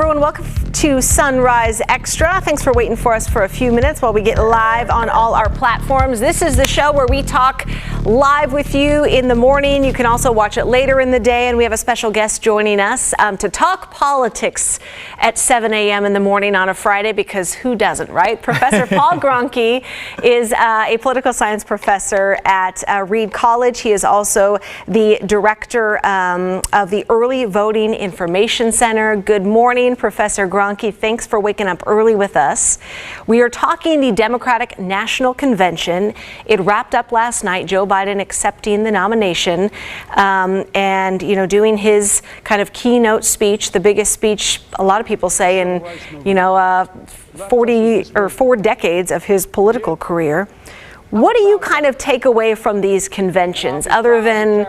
everyone. Welcome to Sunrise Extra. Thanks for waiting for us for a few minutes while we get live on all our platforms. This is the show where we talk live with you in the morning. You can also watch it later in the day, and we have a special guest joining us to talk politics at 7 a.m. in the morning on a Friday, because who doesn't, right? Professor Paul Gronke is a political science professor at Reed College. He is also the director of the Early Voting Information Center. Good morning, Professor Gronke. Thanks for waking up early with us. We are talking the Democratic National Convention. It wrapped up last night. Joe Biden accepting the nomination and, doing his kind of keynote speech, the biggest speech, a lot of people say, in, 40 or 4 decades of his political career. What do you kind of take away from these conventions, other than,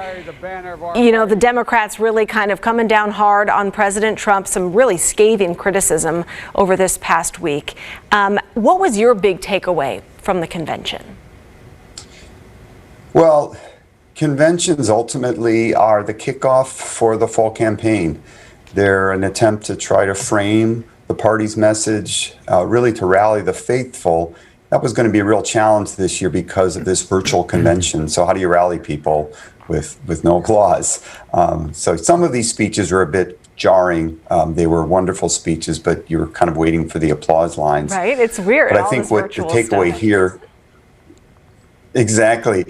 the Democrats really kind of coming down hard on President Trump, some really scathing criticism over this past week? What was your big takeaway from the convention? Well, conventions ultimately are the kickoff for the fall campaign. They're an attempt to try to frame the party's message, really to rally the faithful. That was going to be a real challenge this year because of this virtual convention. So how do you rally people with no applause? So some of these speeches were a bit jarring. They were wonderful speeches, but you were kind of waiting for the applause lines. Right, it's weird. But I think what the takeaway here, exactly.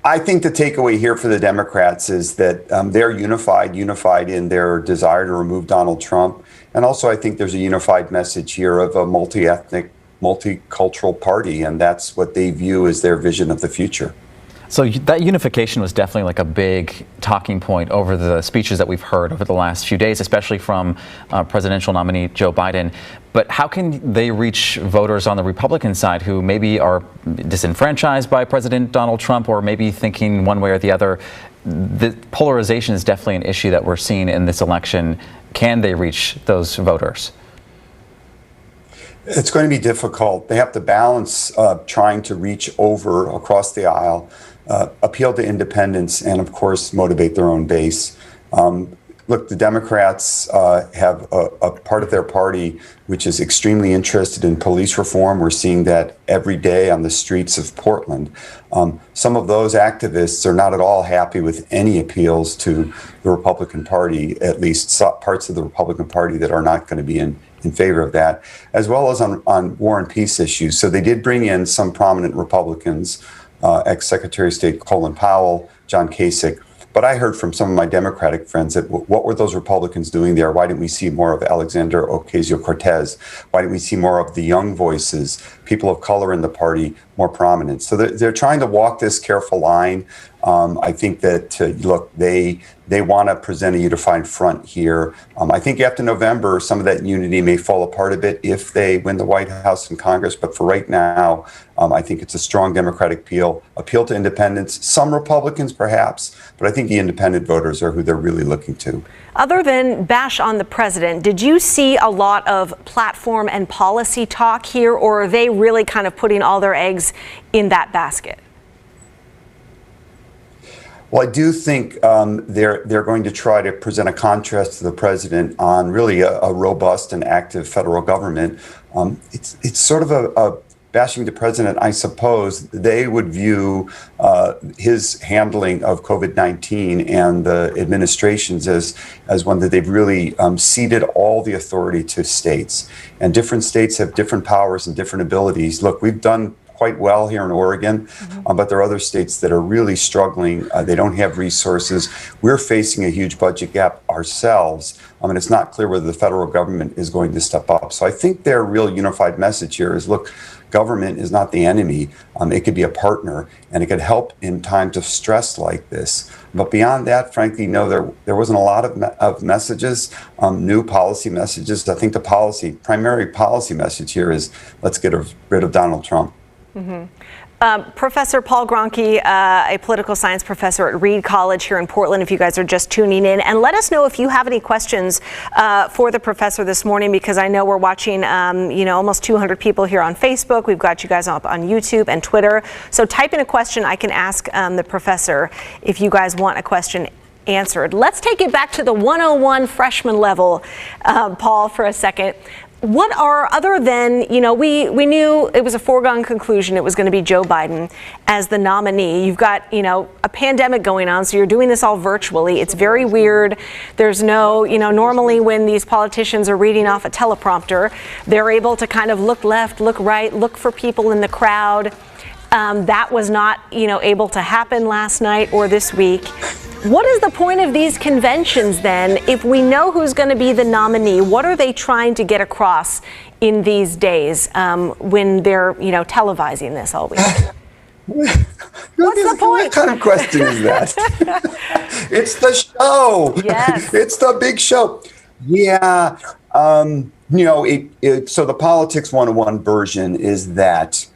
I think the takeaway here for the Democrats is that they're unified in their desire to remove Donald Trump. And also I think there's a unified message here of a multi-ethnic, multicultural party, and that's what they view as their vision of the future. So that unification was definitely like a big talking point over the speeches that we've heard over the last few days, especially from presidential nominee Joe Biden. But how can they reach voters on the Republican side who maybe are disenfranchised by President Donald Trump, or maybe thinking one way or the other? The polarization is definitely an issue that we're seeing in this election. Can they reach those voters? It's going to be difficult. They have to balance trying to reach over across the aisle, appeal to independents, and of course motivate their own base. Look, the Democrats have a part of their party which is extremely interested in police reform. We're seeing that every day on the streets of Portland. Some of those activists are not at all happy with any appeals to the Republican Party, at least parts of the Republican Party that are not going to be in favor of that, as well as on war and peace issues. So they did bring in some prominent Republicans, ex-Secretary of State Colin Powell, John Kasich. But I heard from some of my Democratic friends that what were those Republicans doing there? Why didn't we see more of Alexandria Ocasio-Cortez? Why didn't we see more of the young voices, people of color in the party, more prominent? So they're trying to walk this careful line. I think that, look, they want to present a unified front here. I think after November, some of that unity may fall apart a bit if they win the White House and Congress. But for right now, I think it's a strong Democratic appeal to independents, some Republicans perhaps, but I think the independent voters are who they're really looking to. Other than bash on the president, did you see a lot of platform and policy talk here, or are they really kind of putting all their eggs in that basket? Well, I do think they're going to try to present a contrast to the president on really a robust and active federal government. It's sort of a bashing the president, I suppose. They would view his handling of COVID-19 and the administrations as one that they've really ceded all the authority to states. And different states have different powers and different abilities. Look, we've done quite well here in Oregon, but there are other states that are really struggling. They don't have resources. We're facing a huge budget gap ourselves, and it's not clear whether the federal government is going to step up. So I think their real unified message here is, look, government is not the enemy. It could be a partner, and it could help in times of stress like this. But beyond that, frankly, no, there wasn't a lot of messages, new policy messages. I think the primary policy message here is, let's get rid of Donald Trump. Professor Paul Gronke, a political science professor at Reed College here in Portland, if you guys are just tuning in. And let us know if you have any questions for the professor this morning, because I know we're watching, almost 200 people here on Facebook. We've got you guys up on YouTube and Twitter. So type in a question I can ask the professor if you guys want a question answered. Let's take it back to the 101 freshman level, Paul, for a second. What are, other than, we knew it was a foregone conclusion it was going to be Joe Biden as the nominee. You've got, a pandemic going on, so you're doing this all virtually. It's very weird. There's no, normally when these politicians are reading off a teleprompter, they're able to kind of look left, look right, look for people in the crowd. That was not, able to happen last night or this week. What is the point of these conventions then? If we know who's going to be the nominee, what are they trying to get across in these days when they're, televising this all week? What's the point? What kind of question is that? It's the show. Yes. It's the big show. Yeah. So the Politics 101 version is that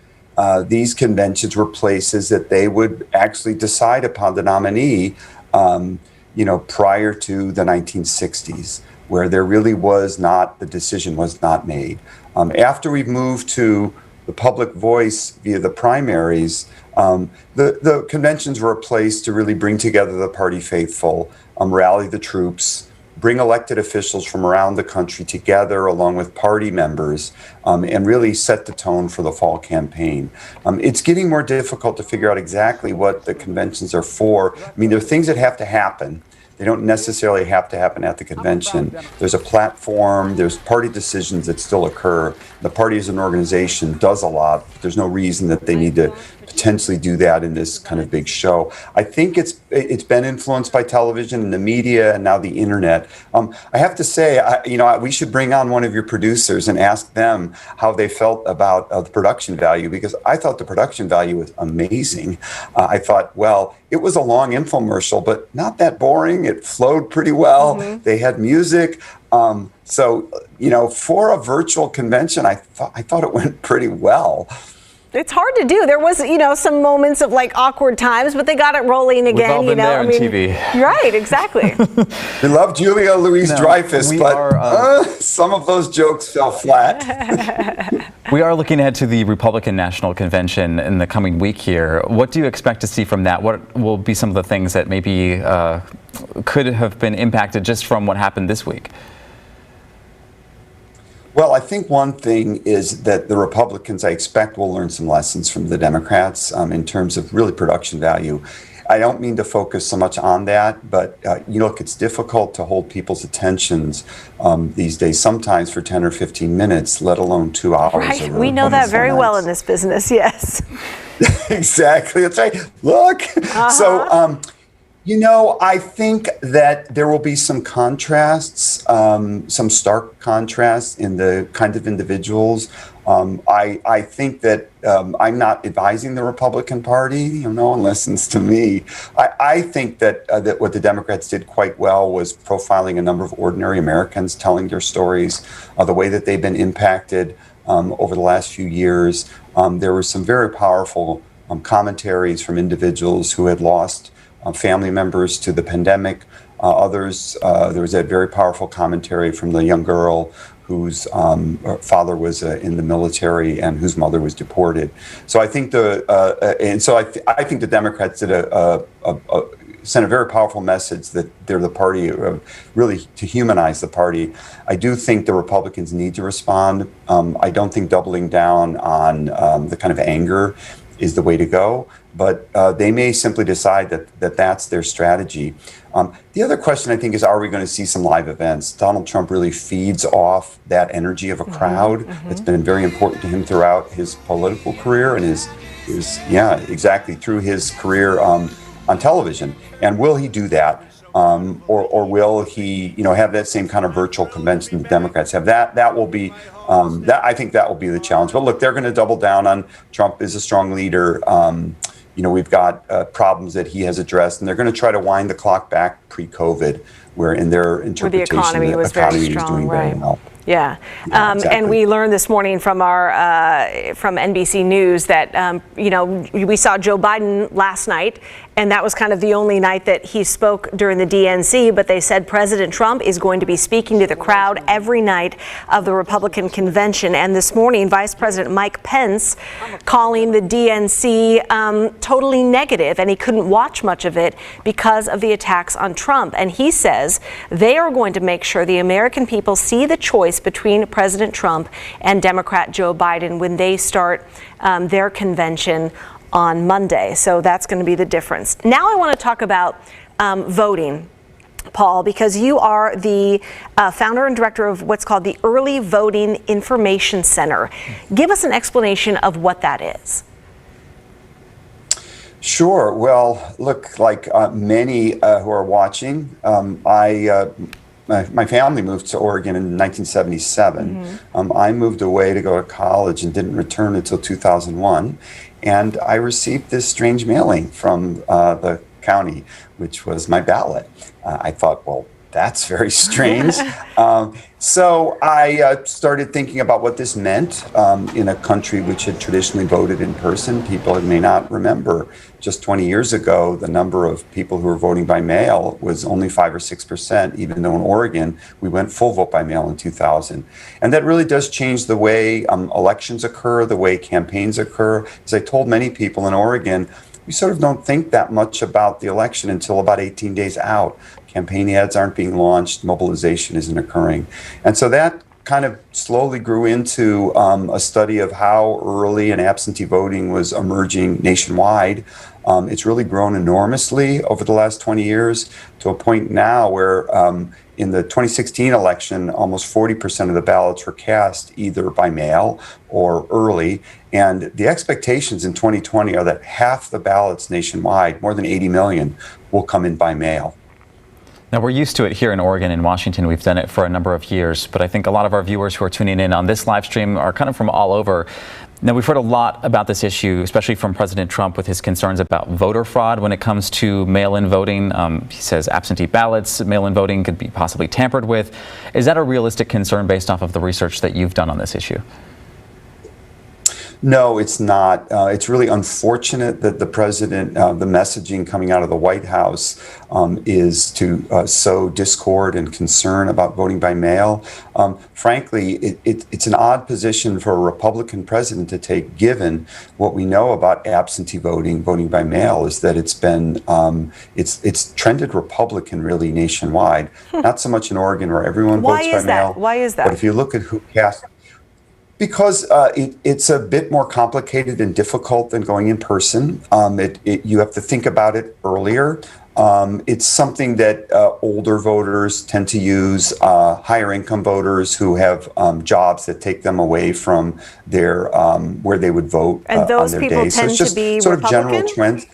these conventions were places that they would actually decide upon the nominee, prior to the 1960s, where there really the decision was not made. After we've moved to the public voice via the primaries, the conventions were a place to really bring together the party faithful, rally the troops, bring elected officials from around the country together along with party members, and really set the tone for the fall campaign. It's getting more difficult to figure out exactly what the conventions are for. I mean, there are things that have to happen. They don't necessarily have to happen at the convention. There's a platform, there's party decisions that still occur. The party as an organization does a lot. There's no reason that they need to potentially do that in this kind of big show. I think it's been influenced by television and the media and now the internet. I have to say, we should bring on one of your producers and ask them how they felt about the production value, because I thought the production value was amazing. I thought, well, it was a long infomercial, but not that boring. It flowed pretty well. Mm-hmm. They had music. So, for a virtual convention, I thought it went pretty well. It's hard to do. There was, some moments of awkward times, but they got it rolling again. We've all been there on TV. Right, exactly. We love Julia Louis-Dreyfus, but some of those jokes fell flat. We are looking ahead to the Republican National Convention in the coming week here. What do you expect to see from that? What will be some of the things that maybe could have been impacted just from what happened this week? Well, I think one thing is that the Republicans, I expect, will learn some lessons from the Democrats in terms of really production value. I don't mean to focus so much on that, but look, it's difficult to hold people's attentions these days, sometimes for 10 or 15 minutes, let alone 2 hours. Right, we know that very well in this business, yes. Exactly, that's right. Look, So, I think that there will be some contrasts, some stark contrasts in the kind of individuals. I think that I'm not advising the Republican Party. No one listens to me. I think that what the Democrats did quite well was profiling a number of ordinary Americans, telling their stories, the way that they've been impacted over the last few years. There were some very powerful commentaries from individuals who had lost family members to the pandemic. Others, there was a very powerful commentary from the young girl whose father was in the military and whose mother was deported. So I think I think the Democrats did sent a very powerful message that they're the party, really to humanize the party. I do think the Republicans need to respond. I don't think doubling down on the kind of anger is the way to go, but they may simply decide that that's their strategy. The other question, I think, is, are we going to see some live events? Donald Trump really feeds off that energy of a crowd. It's been very important to him throughout his political career and through his career on television. And will he do that? Or will he, have that same kind of virtual convention the Democrats have? That will be, I think that will be the challenge. But look, they're going to double down on Trump as a strong leader. We've got problems that he has addressed, and they're going to try to wind the clock back pre-COVID, where in their interpretation, where the economy was very strong, doing very well. Yeah, Exactly. And we learned this morning from from NBC News that we saw Joe Biden last night, and that was kind of the only night that he spoke during the DNC. But they said President Trump is going to be speaking to the crowd every night of the Republican convention. And this morning, Vice President Mike Pence calling the DNC totally negative, and he couldn't watch much of it because of the attacks on Trump. And he says they are going to make sure the American people see the choice between President Trump and Democrat Joe Biden when they start their convention on Monday. So that's going to be the difference. Now I want to talk about voting, Paul, because you are the founder and director of what's called the Early Voting Information Center. Give us an explanation of what that is. Sure. Well, look, like many who are watching, my family moved to Oregon in 1977. I moved away to go to college and didn't return until 2001. And I received this strange mailing from the county, which was my ballot. I thought, well, that's very strange. So I started thinking about what this meant in a country which had traditionally voted in person. People may not remember just 20 years ago, the number of people who were voting by mail was only 5 or 6%, even though in Oregon, we went full vote by mail in 2000. And that really does change the way elections occur, the way campaigns occur. As I told many people in Oregon, we sort of don't think that much about the election until about 18 days out. Campaign ads aren't being launched, mobilization isn't occurring. And so that kind of slowly grew into a study of how early and absentee voting was emerging nationwide. It's really grown enormously over the last 20 years to a point now where in the 2016 election, almost 40% of the ballots were cast either by mail or early. And the expectations in 2020 are that half the ballots nationwide, more than 80 million, will come in by mail. Now, we're used to it here in Oregon and Washington. We've done it for a number of years, but I think a lot of our viewers who are tuning in on this live stream are kind of from all over. Now, we've heard a lot about this issue, especially from President Trump with his concerns about voter fraud when it comes to mail-in voting. He says absentee ballots, mail-in voting could be possibly tampered with. Is that a realistic concern based off of the research that you've done on this issue? No, it's not. It's really unfortunate that the president, the messaging coming out of the White House is to sow discord and concern about voting by mail. Frankly, it's an odd position for a Republican president to take, given what we know about absentee voting, voting by mail, is that it's been, it's trended Republican really nationwide. Not so much in Oregon where everyone votes by mail. Why is that? But if you look at who cast... Because it's a bit more complicated and difficult than going in person. You have to think about it earlier. It's something that older voters tend to use, higher income voters who have jobs that take them away from their where they would vote and those on their people day. tend So it's just to be sort Republican? of general trends.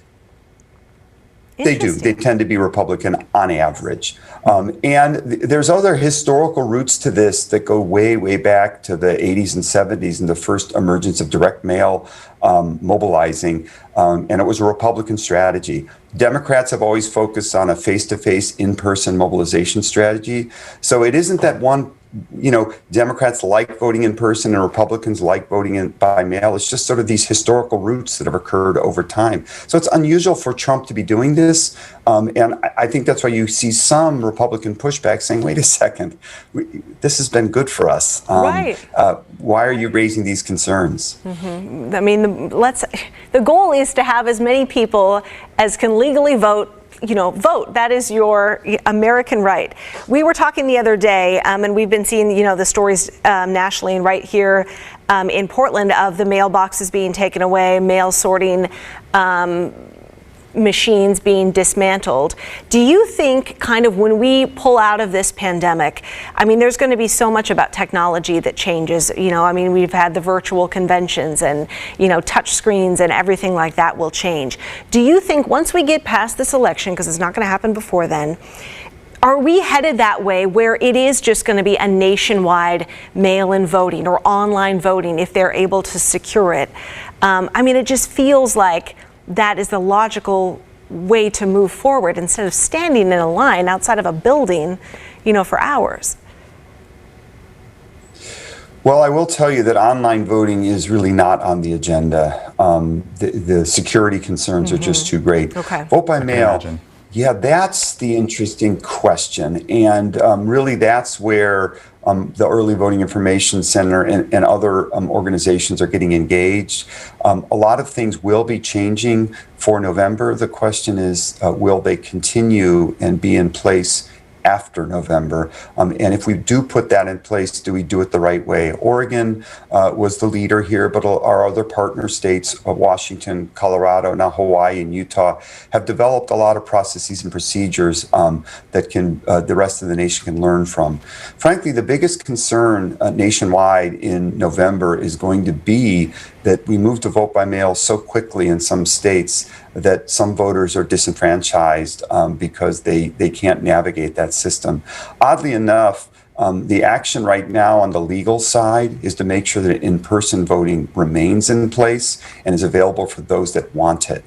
They do. They tend to be Republican on average. And there's other historical roots to this that go way, way back to the 80s and 70s and the first emergence of direct mail mobilizing. And it was a Republican strategy. Democrats have always focused on a face-to-face, in-person mobilization strategy. So it isn't that one, Democrats like voting in person and Republicans like voting by mail. It's just sort of these historical roots that have occurred over time. So it's unusual for Trump to be doing this. And I think that's why you see some Republican pushback saying, wait a second, this has been good for us. Right. Why are you raising these concerns? Mm-hmm. I mean, the goal is to have as many people as can legally vote. Vote. That is your American right. We were talking the other day, and we've been seeing, the stories nationally and right here in Portland of the mailboxes being taken away, mail sorting machines being dismantled. Do you think kind of when we pull out of this pandemic, there's going to be so much about technology that changes, we've had the virtual conventions and, touch screens and everything like that will change. Do you think once we get past this election, because it's not going to happen before then, are we headed that way where it is just going to be a nationwide mail-in voting or online voting if they're able to secure it? It just feels like that is the logical way to move forward instead of standing in a line outside of a building, for hours. Well, I will tell you that online voting is really not on the agenda. The security concerns are just too great. Okay. Vote by mail. Yeah, that's the interesting question. And really, that's where the Early Voting Information Center and other organizations are getting engaged. A lot of things will be changing for November. The question is, will they continue and be in place after November? And if we do put that in place, do we do it the right way? Oregon was the leader here, but our other partner states, Washington, Colorado, now Hawaii and Utah, have developed a lot of processes and procedures that the rest of the nation can learn from. Frankly, the biggest concern nationwide in November is going to be that we move to vote by mail so quickly in some states that some voters are disenfranchised because they can't navigate that system. Oddly enough, the action right now on the legal side is to make sure that in-person voting remains in place and is available for those that want it.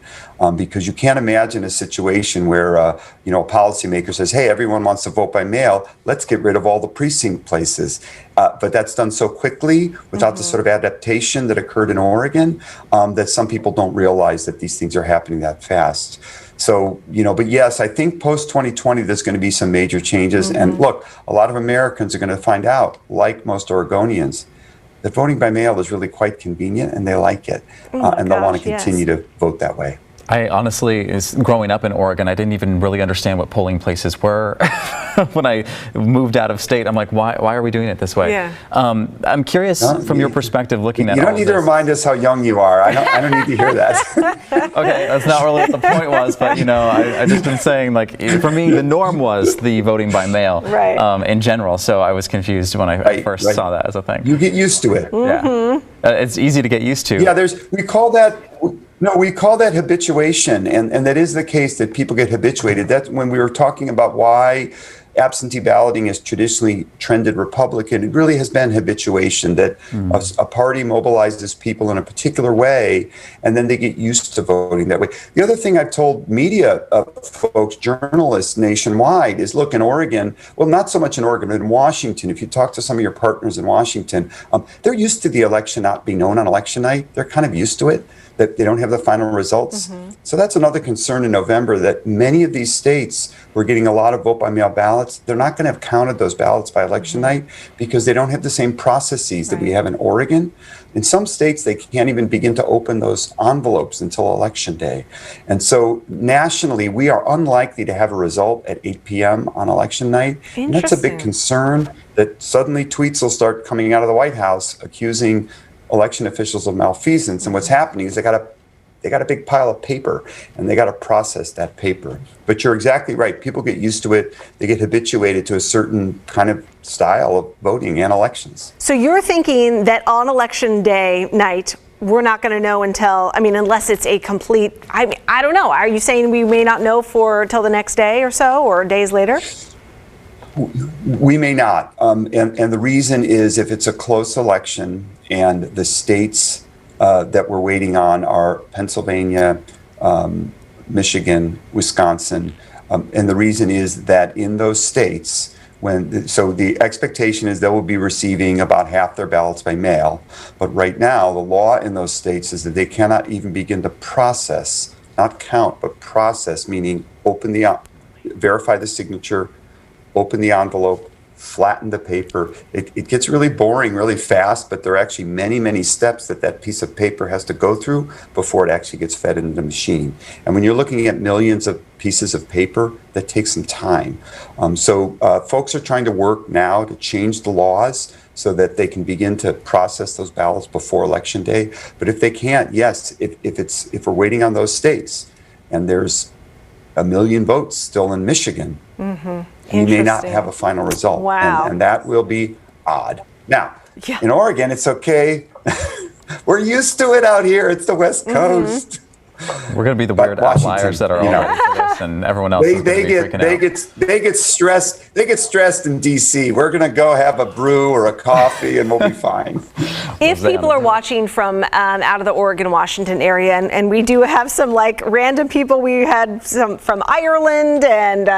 Because you can't imagine a situation where a policymaker says, hey, everyone wants to vote by mail, let's get rid of all the precinct places. But that's done so quickly without the sort of adaptation that occurred in Oregon that some people don't realize that these things are happening that fast. So, but yes, I think post-2020, there's going to be some major changes. And look, a lot of Americans are going to find out, like most Oregonians, that voting by mail is really quite convenient and they like it. And they'll want to continue to vote that way. I honestly, growing up in Oregon, I didn't even really understand what polling places were. When I moved out of state, I'm like, why are we doing it this way? Yeah. I'm curious from your perspective, looking at you don't need to remind us how young you are. I don't need to hear that. Okay, that's not really what the point was, but I just been saying, like, for me, the norm was the voting by mail in general. So I was confused when I first saw that as a thing. You get used to it. Yeah, it's easy to get used to. Yeah, we call that habituation, and that is the case, that people get habituated. That's when we were talking about why absentee balloting has traditionally trended Republican. It really has been habituation, that a party mobilizes people in a particular way, and then they get used to voting that way. The other thing I've told media folks, journalists nationwide, is look, in Oregon, well, not so much in Oregon, but in Washington, if you talk to some of your partners in Washington, they're used to the election not being known on election night. They're kind of used to it, that they don't have the final results. So that's another concern in November, that many of these states were getting a lot of vote by mail ballots. They're not going to have counted those ballots by election night because they don't have the same processes that we have in Oregon. In some states, they can't even begin to open those envelopes until election day. And so nationally, we are unlikely to have a result at 8 p.m. on election night. And that's a big concern, that suddenly tweets will start coming out of the White House accusing election officials of malfeasance. And what's happening is they got a big pile of paper and they got to process that paper. But you're exactly right. People get used to it. They get habituated to a certain kind of style of voting and elections. So you're thinking that on election day night, we're not going to know unless it's a complete, I don't know. Are you saying we may not know till the next day or so, or days later? We may not. And the reason is, if it's a close election and the states that we're waiting on are Pennsylvania, Michigan, Wisconsin. And the reason is that in those states, so the expectation is they will be receiving about half their ballots by mail. But right now, the law in those states is that they cannot even begin to process, not count, but process, meaning verify the signature, open the envelope, flatten the paper. It gets really boring really fast, but there are actually many, many steps that piece of paper has to go through before it actually gets fed into the machine. And when you're looking at millions of pieces of paper, that takes some time. So folks are trying to work now to change the laws so that they can begin to process those ballots before Election Day. But if they can't, yes, if we're waiting on those states and there's 1 million votes still in Michigan, we may not have a final result. Wow. And that will be odd. Now, in Oregon, it's okay. We're used to it out here. It's the West Coast. We're going to be the weird outliers that are all ready for this. us, and everyone else is going to be freaking out. They get stressed. They get stressed in D.C. We're going to go have a brew or a coffee, and we'll be fine. If people are watching from out of the Oregon, Washington area, and we do have some like random people, we had some from Ireland and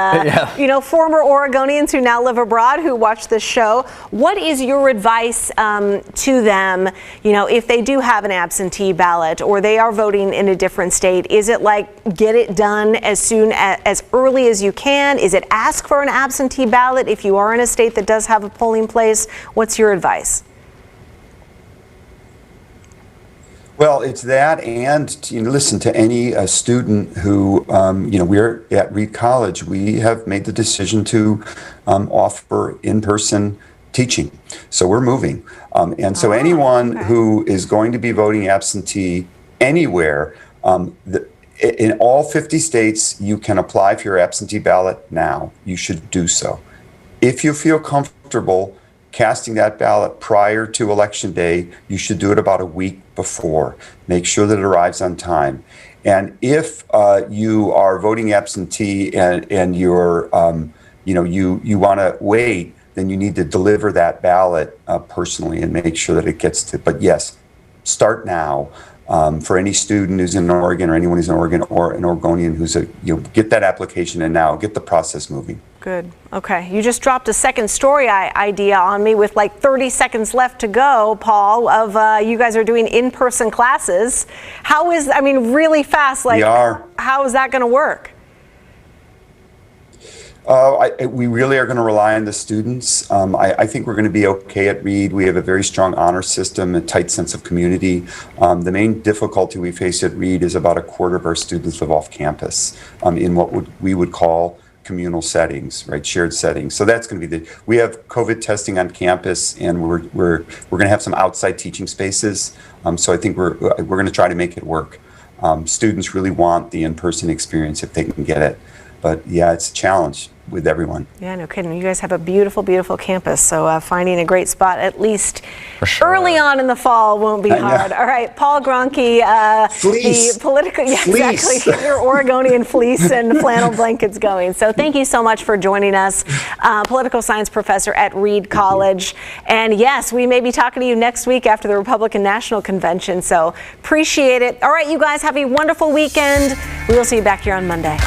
former Oregonians who now live abroad who watch this show. What is your advice to them? If they do have an absentee ballot or they are voting in a different state, is it like get it done as early as you can? Is it ask for an absentee ballot if you are in a state that does have a polling place? What's your advice? Well, it's that, and listen to any student who, we're at Reed College. We have made the decision to offer in-person teaching. So we're moving. And so anyone who is going to be voting absentee anywhere, in all 50 states, you can apply for your absentee ballot now. You should do so. If you feel comfortable casting that ballot prior to Election Day, you should do it about a week before. Make sure that it arrives on time. And if you are voting absentee and you're, you want to wait, then you need to deliver that ballot personally and make sure that it gets to. But yes, start now. For any student who's in Oregon or anyone who's in Oregon or an Oregonian who's get that application in now, get the process moving. Good. Okay. You just dropped a second story idea on me with like 30 seconds left to go, Paul, of you guys are doing in-person classes. Really fast. Like, we are. How is that going to work? We really are going to rely on the students. I think we're going to be okay at Reed. We have a very strong honor system, a tight sense of community. The main difficulty we face at Reed is about a quarter of our students live off campus in what we would call communal settings, right? Shared settings. So that's going to be we have COVID testing on campus, and we're going to have some outside teaching spaces. So I think we're going to try to make it work. Students really want the in-person experience if they can get it. But yeah, it's a challenge with everyone. Yeah, no kidding. You guys have a beautiful, beautiful campus. So finding a great spot, at least early on in the fall, won't be hard. All right, Paul Gronke, the political, exactly, get your Oregonian fleece and flannel blankets going. So thank you so much for joining us, political science professor at Reed College. And yes, we may be talking to you next week after the Republican National Convention. So appreciate it. All right, you guys have a wonderful weekend. We will see you back here on Monday.